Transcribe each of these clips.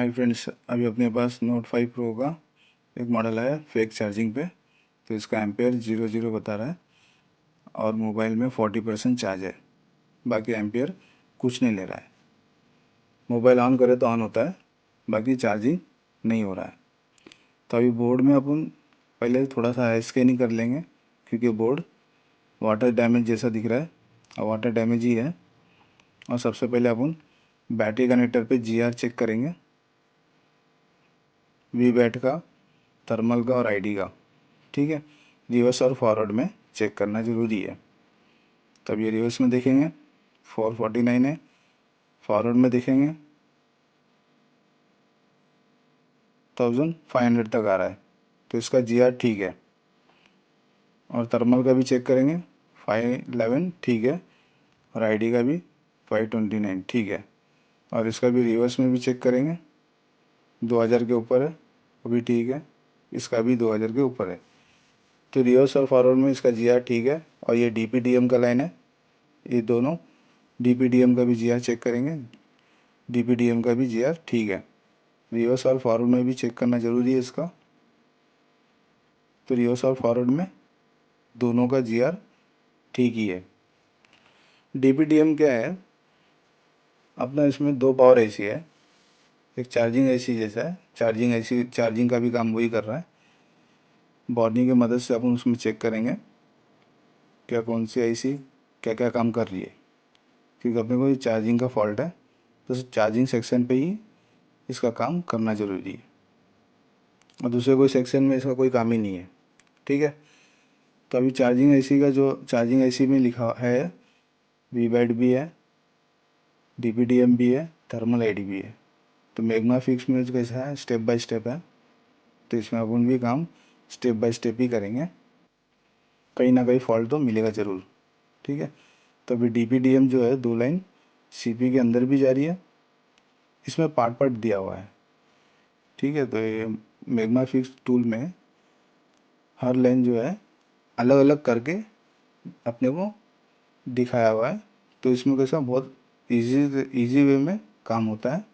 Hi friends, अभी अपने पास note 5 pro का एक मॉडल है फेक चार्जिंग पे। तो इसका एम्पेयर 00 बता रहा है और मोबाइल में 40% चार्ज है। बाकी एम्पेयर कुछ नहीं ले रहा है। मोबाइल ऑन करे तो ऑन होता है, बाकी चार्जिंग नहीं हो रहा है। तो अभी बोर्ड में अपन पहले थोड़ा सा स्कैनिंग कर लेंगे, क्योंकि बोर्ड वाटर डैमेज जैसा दिख रहा है और वाटर डैमेज ही है। और सबसे पहले अपन बैटरी कनेक्टर पे जीआर चेक करेंगे, वी बैट का, थर्मल का और आईडी का। ठीक है, रिवर्स और फॉरवर्ड में चेक करना ज़रूरी है। तब ये रिवर्स में देखेंगे 449 है, फॉरवर्ड में देखेंगे 1500 तक आ रहा है, तो इसका जीआर ठीक है। और थर्मल का भी चेक करेंगे 511 ठीक है, और आईडी का भी 529 ठीक है। और इसका भी रिवर्स में भी चेक करेंगे, 2000 के ऊपर है, वो भी ठीक है। इसका भी 2000 के ऊपर है। तो रिवर्स और फॉरवर्ड में इसका जीआर ठीक है। और ये डीपीडीएम का लाइन है, ये दोनों डीपीडीएम का भी जीआर चेक करेंगे, डीपीडीएम का भी जीआर ठीक है। रिवर्स और फॉरवर्ड में भी चेक करना ज़रूरी है इसका। तो रिवर्स और फॉरवर्ड में दोनों का जीआर ठीक ही है। डीपीडीएम क्या है अपना, इसमें दो पावर एसी है, एक चार्जिंग एसी जैसा है। चार्जिंग एसी चार्जिंग का भी काम वही कर रहा है। बॉर्निंग की मदद से अपन उसमें चेक करेंगे क्या कौन सी एसी क्या क्या काम कर रही है, क्योंकि अपने को ये चार्जिंग का फॉल्ट है, तो चार्जिंग सेक्शन पे ही इसका काम करना ज़रूरी है और दूसरे कोई सेक्शन में इसका कोई काम ही नहीं है। ठीक है, तो अभी चार्जिंग एसी का जो चार्जिंग एसी में लिखा है, वी बैट भी है, डीपीडीएम भी है, थर्मल आईडी भी है। तो मैग्मा फिक्स में कैसा है, स्टेप बाय स्टेप है। तो इसमें अपन भी काम स्टेप बाय स्टेप ही करेंगे, कहीं ना कहीं फॉल्ट तो मिलेगा ज़रूर। ठीक है, तो अभी डीपीडीएम जो है 2 लाइन सीपी के अंदर भी जा रही है, इसमें पार्ट पार्ट दिया हुआ है। ठीक है, तो ये मैग्मा फिक्स टूल में हर लाइन जो है अलग अलग करके अपने को दिखाया हुआ है। तो इसमें कैसा बहुत इजी वे में काम होता है।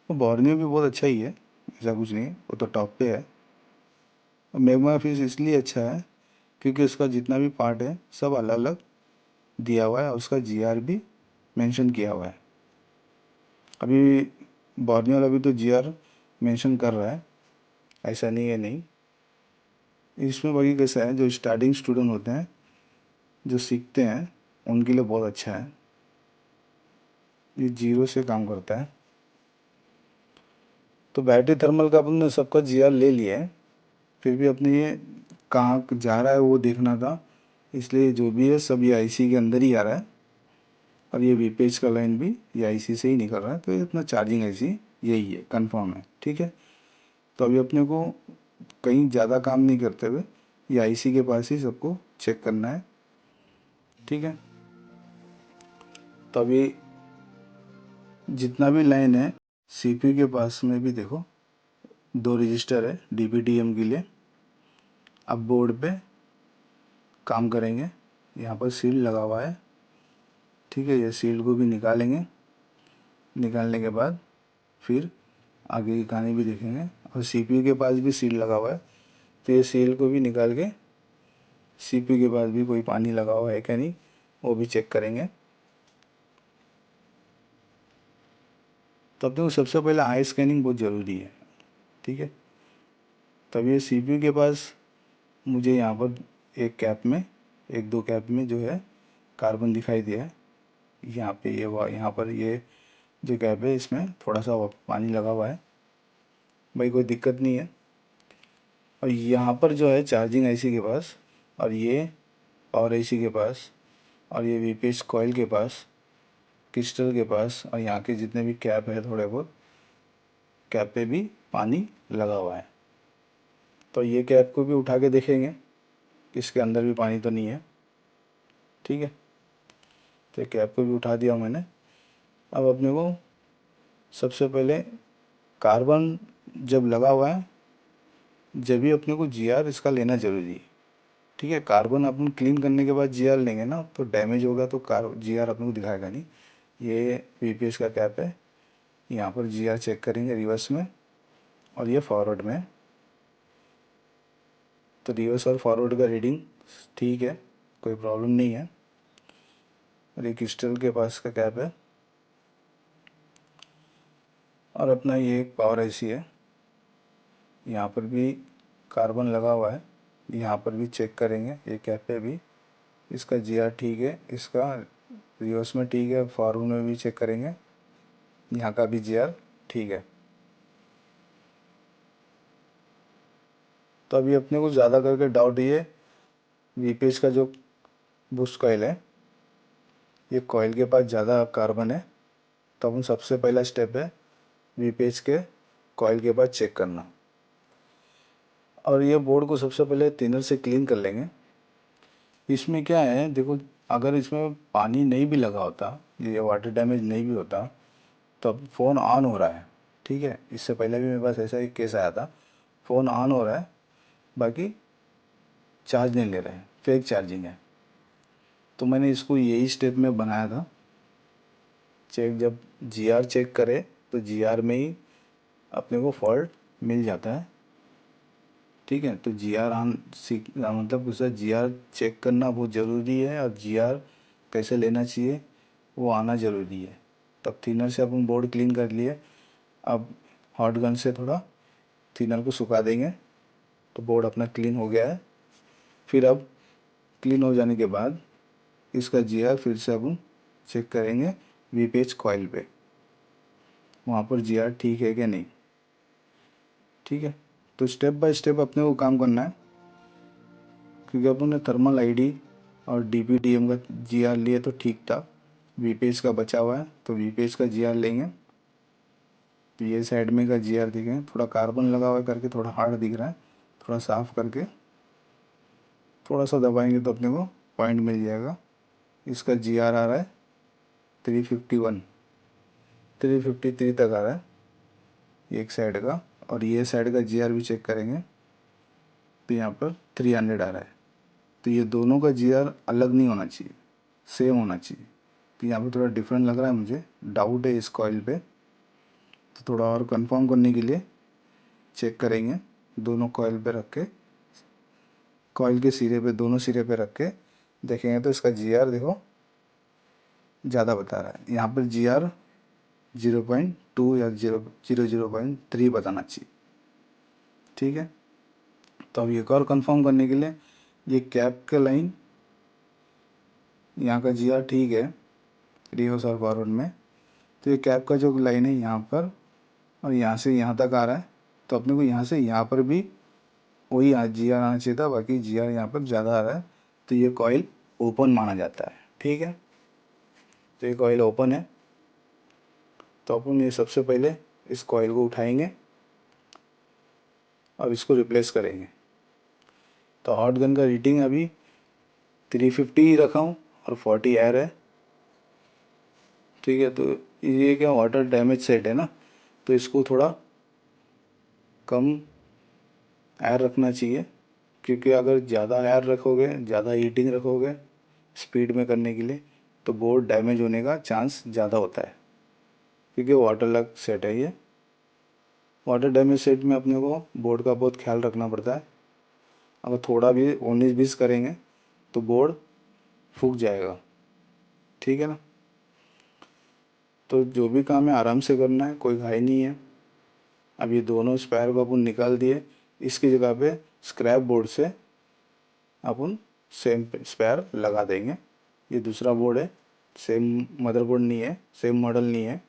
वो बॉर्नियो भी बहुत अच्छा ही है, ऐसा कुछ नहीं, वो तो टॉप पे है। और मैग्मा फिक्स इसलिए अच्छा है क्योंकि उसका जितना भी पार्ट है सब अलग अलग दिया हुआ है और उसका जीआर भी मेंशन किया हुआ है। अभी बॉर्नियो अभी तो जीआर मेंशन कर रहा है, ऐसा नहीं है नहीं। इसमें बाकी कैसा है, जो स्टार्टिंग स्टूडेंट होते हैं जो सीखते हैं उनके लिए बहुत अच्छा है, ये जीरो से काम करता है। तो बैटरी थर्मल का अपन ने सबका जीआर ले लिया है, फिर भी अपने ये कहाँ जा रहा है वो देखना था, इसलिए जो भी है सब ये आईसी के अंदर ही आ रहा है। और ये वीपेज का लाइन भी ये आईसी से ही निकल रहा है, तो ये अपना चार्जिंग आईसी यही है, कंफर्म है। ठीक है, तो अभी अपने को कहीं ज़्यादा काम नहीं करते हुए ये आईसी के पास ही सबको चेक करना है। ठीक है, तो अभी जितना भी लाइन है सीपीयू के पास में भी देखो 2 रजिस्टर है डीपीडीएम के लिए। अब बोर्ड पे काम करेंगे, यहाँ पर सील लगा हुआ है। ठीक है, ये सील को भी निकालेंगे, निकालने के बाद फिर आगे की कहानी भी देखेंगे। और सीपीयू के पास भी सील लगा हुआ है, तो ये सील को भी निकाल के सीपीयू के पास भी कोई पानी लगा हुआ है क्या नहीं वो भी चेक करेंगे। तो अपने को सबसे पहले आई स्कैनिंग बहुत ज़रूरी है। ठीक है, तब ये सीपीयू के पास मुझे यहाँ पर एक कैप में, एक दो कैप में जो है कार्बन दिखाई दिया है। यहाँ पे ये यहाँ पर ये जो कैप है इसमें थोड़ा सा पानी लगा हुआ है, भाई कोई दिक्कत नहीं है। और यहाँ पर जो है चार्जिंग आईसी के पास, और ये पावर आईसी के पास, और ये वीपीएस कॉइल के पास, क्रिस्टल के पास, और यहाँ के जितने भी कैप है थोड़े बहुत कैप पे भी पानी लगा हुआ है। तो ये कैप को भी उठा के देखेंगे इसके अंदर भी पानी तो नहीं है। ठीक है, तो कैप को भी उठा दिया मैंने। अब अपने को सबसे पहले कार्बन जब लगा हुआ है जब भी अपने को जीआर इसका लेना ज़रूरी है। ठीक है, कार्बन अपन क्लीन करने के बाद जीआर लेंगे ना तो डैमेज होगा, तो जीआर अपने को दिखाएगा नहीं। ये वीपीएस का कैप है, यहाँ पर GR चेक करेंगे रिवर्स में और ये फॉरवर्ड में। तो रिवर्स और फॉरवर्ड का रीडिंग ठीक है, कोई प्रॉब्लम नहीं है। और ये क्रिस्टल के पास का कैप है और अपना ये एक पावर IC है। यहाँ पर भी कार्बन लगा हुआ है, यहाँ पर भी चेक करेंगे ये कैप पे भी। इसका GR ठीक है, इसका रिवर्स में ठीक है, फॉरवर्ड में भी चेक करेंगे, यहाँ का भी GR ठीक है। तो अभी अपने को ज़्यादा करके डाउट ये VPH का जो बूस्ट कॉइल है, ये कॉइल के पास ज़्यादा कार्बन है। तो अपन सबसे पहला स्टेप है VPH के कॉइल के पास चेक करना। और ये बोर्ड को सबसे पहले थिनर से क्लीन कर लेंगे। इसमें क्या है देखो, अगर इसमें पानी नहीं भी लगा होता, ये वाटर डैमेज नहीं भी होता, तो अब फ़ोन ऑन हो रहा है, ठीक है। इससे पहले भी मेरे पास ऐसा एक केस आया था, फ़ोन ऑन हो रहा है बाकी चार्ज नहीं ले रहे हैं, फेक चार्जिंग है। तो मैंने इसको यही स्टेप में बनाया था। चेक जब GR चेक करे तो GR में ही अपने को फॉल्ट मिल जाता है, ठीक है। तो GR ऑन मतलब उसका GR चेक करना बहुत ज़रूरी है और GR कैसे लेना चाहिए वो आना ज़रूरी है। तब थिनर से अपन बोर्ड क्लीन कर लिए। अब हॉट गन से थोड़ा थिनर को सुखा देंगे तो बोर्ड अपना क्लीन हो गया है। फिर अब क्लीन हो जाने के बाद इसका GR फिर से अपन चेक करेंगे VPH कॉइल पे, वहाँ पर GR ठीक है कि नहीं, ठीक है। तो स्टेप बाय स्टेप अपने को काम करना है, क्योंकि अपन ने थर्मल ID और DPDM का GR लिए तो ठीक था, VPH का बचा हुआ है तो VPH का GR लेंगे। तो ये साइड में का GR देखें, थोड़ा कार्बन लगा हुआ है करके थोड़ा हार्ड दिख रहा है, थोड़ा साफ करके थोड़ा सा दबाएंगे तो अपने को पॉइंट मिल जाएगा। इसका GR आ रहा है 351, 353 तक आ रहा है एक साइड का। और ये साइड का GR भी चेक करेंगे तो यहाँ पर 300 आ रहा है। तो ये दोनों का GR अलग नहीं होना चाहिए, सेम होना चाहिए। तो यहाँ पे थोड़ा डिफरेंट लग रहा है मुझे, डाउट है इस कॉइल पे। तो थोड़ा और कंफर्म करने के लिए चेक करेंगे दोनों कॉइल पे रख के, कॉइल के सिरे पे, दोनों सिरे पे रख के देखेंगे तो इसका GR देखो ज़्यादा बता रहा है। यहाँ पर GR 0.2 या 0.3 बताना चाहिए, ठीक है। तो अब एक और कंफर्म करने के लिए ये कैप का लाइन, यहाँ का GR ठीक है रिवर्स और फॉरवर्ड में। तो ये कैप का जो लाइन है यहाँ पर और यहाँ से यहाँ तक आ रहा है, तो अपने को यहाँ से यहाँ पर भी वही GR आना चाहिए था, बाकी GR यहाँ पर ज़्यादा आ रहा है। तो ये कॉइल ओपन माना जाता है, ठीक है। तो ये कॉइल ओपन है, तो अपन ये सबसे पहले इस कॉइल को उठाएंगे और इसको रिप्लेस करेंगे। तो हॉट गन का रीडिंग अभी 350 ही रखा हूँ और 40 एयर है, ठीक है। तो ये क्या वाटर डैमेज सेट है ना, तो इसको थोड़ा कम एयर रखना चाहिए, क्योंकि अगर ज़्यादा एयर रखोगे, ज़्यादा हीटिंग रखोगे स्पीड में करने के लिए, तो बोर्ड डैमेज होने का चांस ज़्यादा होता है, क्योंकि वाटर लॉक सेट है ये। वाटर डैमेज सेट में अपने को बोर्ड का बहुत ख्याल रखना पड़ता है। अगर थोड़ा भी 19-20 करेंगे तो बोर्ड फूक जाएगा, ठीक है ना। तो जो भी काम है आराम से करना है, कोई घाई नहीं है। अब ये दोनों स्पेयर को अपन निकाल दिए, इसकी जगह पे स्क्रैप बोर्ड से अपन सेम स्पेयर लगा देंगे। ये दूसरा बोर्ड है, सेम मदरबोर्ड नहीं है, सेम मॉडल नहीं है।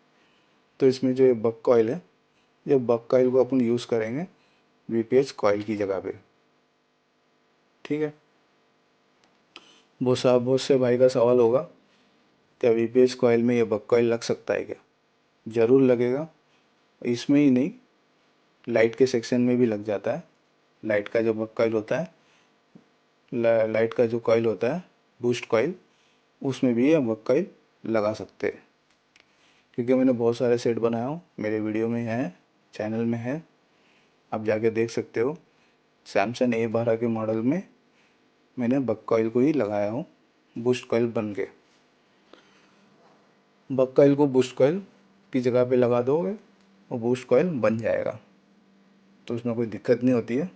तो इसमें जो ये बक कॉइल है, ये बक कॉइल को अपन यूज़ करेंगे VPH कॉइल की जगह पे, ठीक है। बहुत से भाई का सवाल होगा क्या VPH कॉइल में ये बक कॉइल लग सकता है क्या? ज़रूर लगेगा, इसमें ही नहीं लाइट के सेक्शन में भी लग जाता है। लाइट का जो बक कॉइल होता है, लाइट का जो कॉइल होता है बूस्ट कॉइल, उसमें भी ये बक कॉइल लगा सकते हैं। क्योंकि मैंने बहुत सारे सेट बनाया हूँ, मेरे वीडियो में है, चैनल में है, आप जाके देख सकते हो। सैमसंग A12 के मॉडल में मैंने बक कॉइल को ही लगाया हूँ बूस्ट कॉइल बन के। बक कॉइल को बूस्ट कॉइल की जगह पे लगा दोगे वो बूस्ट कॉइल बन जाएगा, तो उसमें कोई दिक्कत नहीं होती है।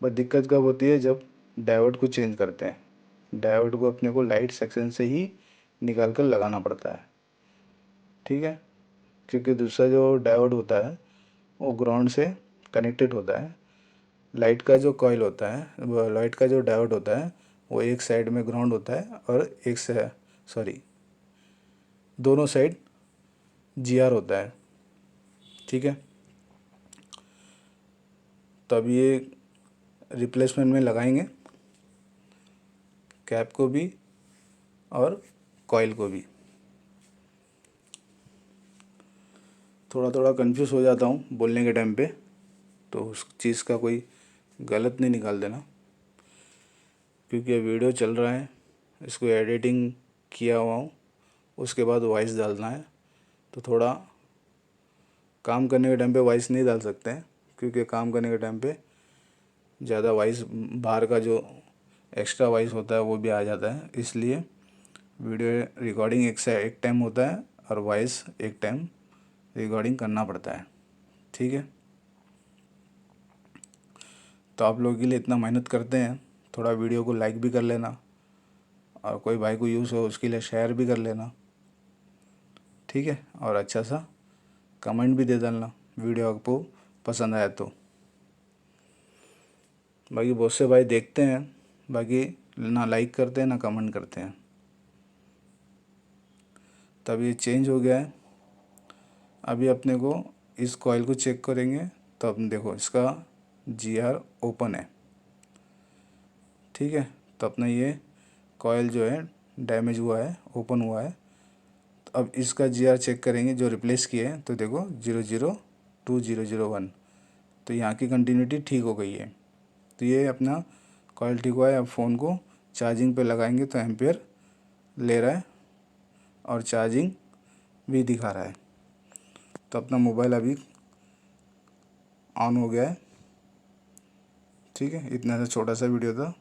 बस दिक्कत कब होती है, जब डायोड को चेंज करते हैं। डायोड को अपने को लाइट सेक्शन से ही निकाल कर लगाना पड़ता है, ठीक है, क्योंकि दूसरा जो डायोड होता है वो ग्राउंड से कनेक्टेड होता है। लाइट का जो कॉइल होता है, वो लाइट का जो डायोड होता है वो एक साइड में ग्राउंड होता है और एक से सॉरी दोनों साइड जीआर होता है, ठीक है। तो अब ये रिप्लेसमेंट में लगाएंगे कैप को भी और कॉइल को भी। थोड़ा थोड़ा कंफ्यूज हो जाता हूँ बोलने के टाइम पे, तो उस चीज़ का कोई गलत नहीं निकाल देना, क्योंकि ये वीडियो चल रहा है, इसको एडिटिंग किया हुआ हूँ, उसके बाद वॉइस डालना है। तो थोड़ा काम करने के टाइम पे वॉइस नहीं डाल सकते हैं, क्योंकि काम करने के टाइम पे ज़्यादा वॉइस, बाहर का जो एक्स्ट्रा वॉइस होता है वो भी आ जाता है। इसलिए वीडियो रिकॉर्डिंग एक टाइम होता है और वॉइस एक टाइम रिकॉर्डिंग करना पड़ता है, ठीक है। तो आप लोगों के लिए इतना मेहनत करते हैं, थोड़ा वीडियो को लाइक भी कर लेना और कोई भाई को यूज़ हो उसके लिए शेयर भी कर लेना, ठीक है। और अच्छा सा कमेंट भी दे डालना वीडियो आपको पसंद आया तो। बाकी बहुत से भाई देखते हैं, बाकी ना लाइक करते हैं ना कमेंट करते हैं। तब ये चेंज हो गया है। अभी अपने को इस कॉइल को चेक करेंगे, तो अपने देखो इसका जीआर ओपन है, ठीक है। तो अपना ये कॉइल जो है डैमेज हुआ है, ओपन हुआ है। तो अब इसका जीआर चेक करेंगे जो रिप्लेस किए हैं, तो देखो 002001, तो यहाँ की कंटिन्यूटी ठीक हो गई है। तो ये अपना कॉइल ठीक हुआ है। अब फ़ोन को चार्जिंग पे लगाएंगे तो एम्पेयर ले रहा है और चार्जिंग भी दिखा रहा है। तो अपना मोबाइल अभी ऑन हो गया है, ठीक है। इतना सा छोटा सा वीडियो था।